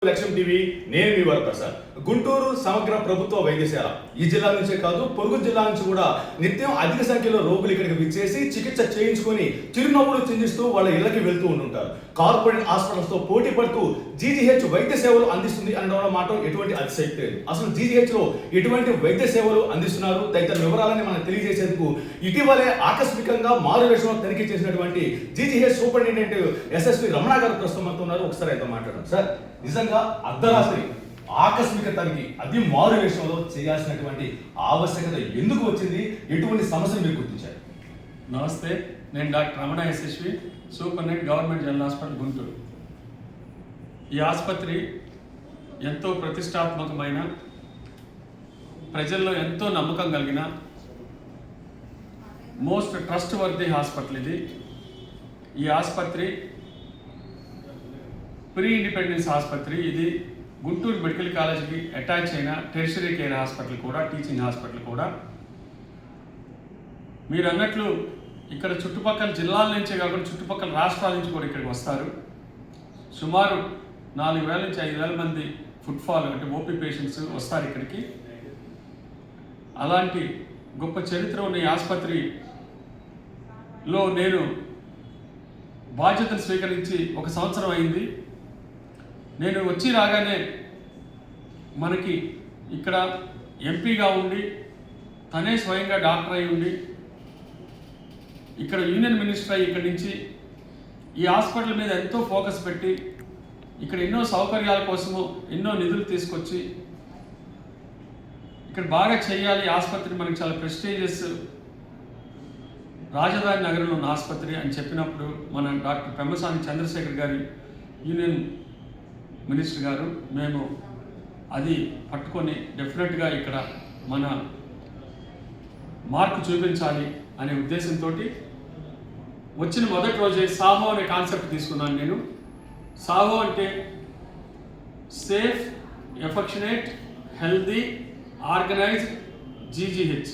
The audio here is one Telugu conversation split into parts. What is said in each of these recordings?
లక్ష్యం టీవీ నేను మీ వరప్రసాద్. గుంటూరు సమగ్ర ప్రభుత్వ వైద్యశాల ఈ జిల్లా నుంచే కాదు పొరుగు జిల్లా నుంచి కూడా నిత్యం అధిక సంఖ్యలో రోగులు ఇక్కడికి విచ్చేసి చికిత్స చేయించుకొని చిరునవ్వులు చిందిస్తూ వాళ్ళ ఇళ్లకి వెళ్తూ ఉంటుంటారు. కార్పొరేట్ హాస్పిటల్స్ తో పోటీ పడుతూ జీజీహెచ్ వైద్య సేవలు అందిస్తుంది అనడం మాట ఎటువంటి అతిశక్తి లేదు. అసలు జీజీహెచ్ లో ఎటువంటి వైద్య సేవలు అందిస్తున్నారు తదితర వివరాలని మనకు తెలియజేసేందుకు ఇటీవలే ఆకస్మికంగా మారువేషంలో తనిఖీ చేసినటువంటి జీజీహెచ్ సూపరింటెండెంట్ ఎస్ఎస్వి రమణ గారు ప్రస్తుతం మనతో ఉన్నారు. ఒకసారి అయితే మాట్లాడడం సార్, నిజంగా అర్ధరాత్రి ఆకస్మిక తనిఖీ అది మారు వేషంలో చేయాల్సినటువంటి ఆవశ్యకత ఎందుకు వచ్చింది? ఎటువంటి సమస్యలు మీరు గుర్తించారు? నమస్తే, నేను doctor Ramana SSV, superintendent government general hospital Guntur. ఈ ఆసుపత్రి ఎంతో ప్రతిష్టాత్మకమైన, ప్రజల్లో ఎంతో నమ్మకం కలిగిన మోస్ట్ ట్రస్ట్ వర్తీ హాస్పిటల్ ఇది. ఈ ఆసుపత్రి ప్రీ ఇండిపెండెన్స్ ఆసుపత్రి. ఇది గుంటూరు మెడికల్ కాలేజీకి అటాచ్ అయిన టెరిషరీ కేర్ హాస్పిటల్ కూడా, టీచింగ్ హాస్పిటల్ కూడా. మీరు అన్నట్లు ఇక్కడ చుట్టుపక్కల జిల్లాల నుంచే కాకుండా చుట్టుపక్కల రాష్ట్రాల నుంచి కూడా ఇక్కడికి వస్తారు. సుమారు 4,000 నుంచి 5,000 మంది ఫుట్ఫాల్ అంటే ఓపీ పేషెంట్స్ వస్తారు ఇక్కడికి. అలాంటి గొప్ప చరిత్ర ఉన్న ఈ ఆసుపత్రిలో నేను బాధ్యతలు స్వీకరించి 1 సంవత్సరం అయింది. నేను వచ్చి రాగానే మనకి ఇక్కడ ఎంపీగా ఉండి తనే స్వయంగా డాక్టర్ అయి ఉండి ఇక్కడ యూనియన్ మినిస్టర్ అయ్యి ఇక్కడి నుంచి ఈ హాస్పిటల్ మీద ఎంతో ఫోకస్ పెట్టి ఇక్కడ ఎన్నో సౌకర్యాల కోసము ఎన్నో నిధులు తీసుకొచ్చి ఇక్కడ బాగా చేయాలి. ఆసుపత్రి మనకి చాలా ప్రెస్టీజియస్ రాజధాని నగరంలో ఉన్న ఆసుపత్రి అని చెప్పినప్పుడు మన డాక్టర్ పెమ్మసాని చంద్రశేఖర్ గారి యూనియన్ మినిస్టర్ గారు మేము అది పట్టుకొని డెఫినెట్గా ఇక్కడ మన మార్కు చూపించాలి అనే ఉద్దేశంతో వచ్చిన మొదటి రోజే సాహో అనే కాన్సెప్ట్ తీసుకున్నాను నేను. సాహో అంటే safe, affectionate, healthy, organised GGH.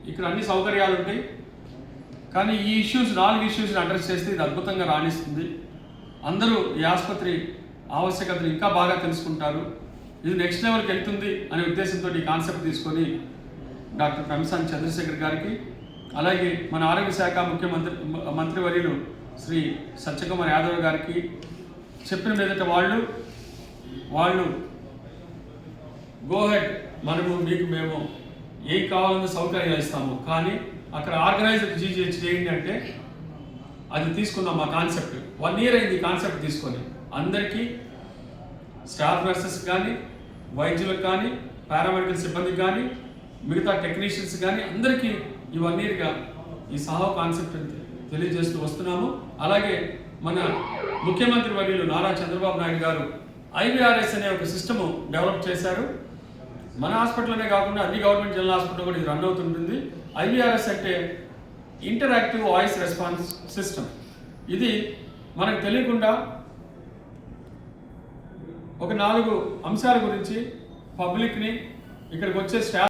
ఇక్కడ అన్ని సౌకర్యాలు ఉంటాయి, కానీ ఈ 4 ఇష్యూస్ని అడ్రస్ చేస్తే ఇది అద్భుతంగా రాణిస్తుంది. అందరూ ఈ ఆసుపత్రి ఆవశ్యకతను ఇంకా బాగా తెలుసుకుంటారు. ఇది నెక్స్ట్ లెవెల్కి వెళ్తుంది అనే ఉద్దేశంతో ఈ కాన్సెప్ట్ తీసుకొని డాక్టర్ పెమ్మసాని చంద్రశేఖర్ గారికి, అలాగే మన ఆరోగ్య శాఖ మంత్రివర్యులు శ్రీ సత్యకుమార్ యాదవ్ గారికి చెప్పిన మీదట వాళ్ళు గోహెడ్, మీకు మేము ఏం కావాలన్న సౌకర్యాలు ఇస్తాము, కానీ అక్కడ ఆర్గనైజ్డ్ జీజీహెచ్ చేయండి అంటే అది తీసుకున్నాం. మా కాన్సెప్ట్ 1 year అయింది ఈ కాన్సెప్ట్ తీసుకొని. అందరికీ స్టాఫ్ నర్సెస్ కానీ, వైద్యులకు కానీ, పారామెడికల్ సిబ్బందికి కానీ, మిగతా టెక్నీషియన్స్ కానీ అందరికీ ఈ 1 yearగా ఈ సాహో కాన్సెప్ట్ తెలియజేస్తూ వస్తున్నాము. అలాగే మన ముఖ్యమంత్రి వర్యులు నారా చంద్రబాబు నాయుడు గారు ఐవీఆర్ఎస్ అనే ఒక సిస్టము డెవలప్ చేశారు. మన హాస్పిటల్లోనే కాకుండా అన్ని గవర్నమెంట్ జనరల్ హాస్పిటల్ కూడా ఇది రన్ అవుతుంటుంది. ఐవీఆర్ఎస్ అంటే ఇంటరాక్టివ్ వాయిస్ రెస్పాన్స్ సిస్టమ్. ఇది మనకు తెలియకుండా ఒక 4 అంశాల గురించి పబ్లిక్ని, ఇక్కడికి వచ్చే స్టాఫ్